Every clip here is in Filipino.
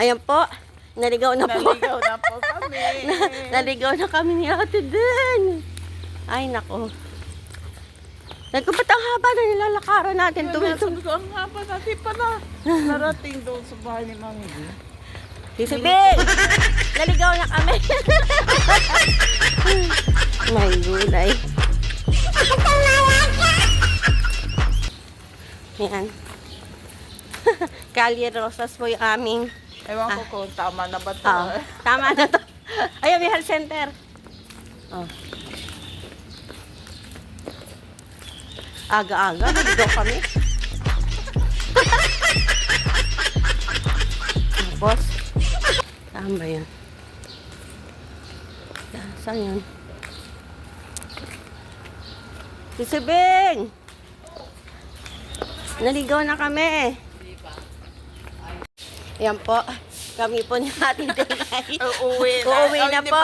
Ayan po. Naligaw na po. Naligaw na po kami. Naligaw na kami ni Ate Den. Ay, nako. Naku, ba't ang haba na nilalakaran natin? Sabi ko, ang haba natin pala. Narating doon sa bahay ni Mami. Sisibing! Naligaw na kami. May gulay. Ayan. Calye Rosas po yung aming... Ewan ko kung tama na ba ito. Tama na to. Ayun, may health center. Oh. Aga-aga, naligaw kami. Tapos, saan ba yun? Saan yun? Sisibing! Naligaw na kami. Ayan po. Kami po ni Ate Denay. Uuwi na po.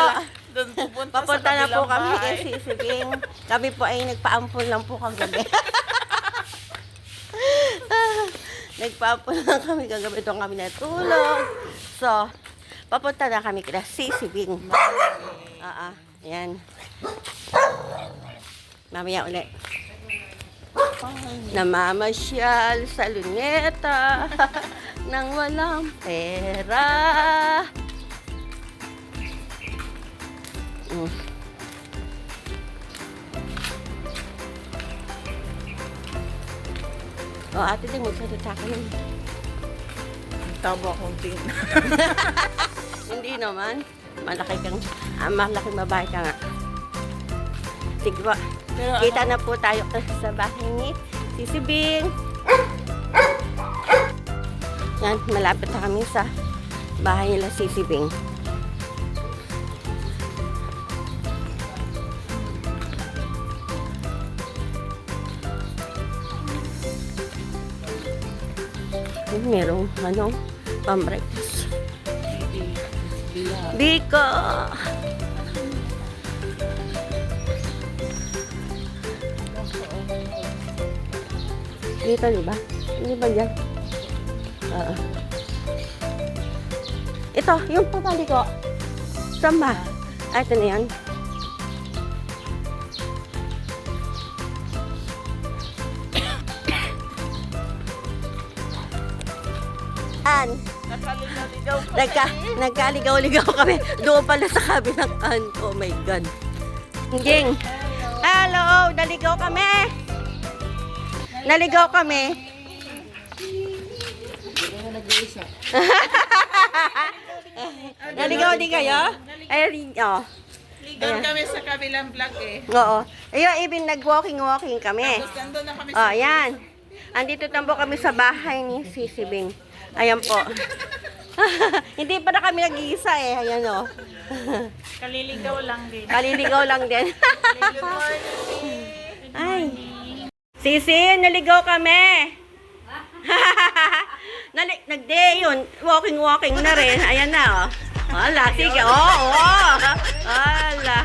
Doon pupunta Papunta sa na po kabilang kami kay bahay. Sisibing. Kami po ay nagpaampun lang po kagabi. Nagpaampun lang kami kagabi. Doon kami natulog. So, papunta na kami kay Sisibing. Ayan. Mamaya ulit. Namamasyal sa luneta nang walang pera. Oh, Ate Ding, magsalita ka nun. Tama kong tingin. Hindi naman. Malaki babae ka nga. Sige po. Kita na po tayo sa bahay ni Sisibing. Yan, malapit na kami sa bahay nila Sisibing. Merong pambreakfast. Biko! Dito, di ba? Hindi ba dyan? Ito, yung papali ko. Saan ba? Ay, ito na yan. An? Nagkaligaw-ligaw kami. Doon pala sa kabilang an. Oh my God. Jing. Hello! Naligaw kami! Naligaw kami. Naligaw din kayo? Ay, oh. Ligaw kami sa kabilang vlog eh. Oo. Ayun, even nag-walking kami. Tapos nandun na kami Oh, yan. Andito tambo kami sa bahay ni Sisibing. Ayan po. Hindi pa na kami nag-iisa eh. Ayan o. Kaliligaw lang din. Kaliligaw lang din. Good morning. Ay. Sisi, naligaw kami. Nag-day yun. Walking na rin. Ayan na, oh. Wala, sige. Oo. Wala.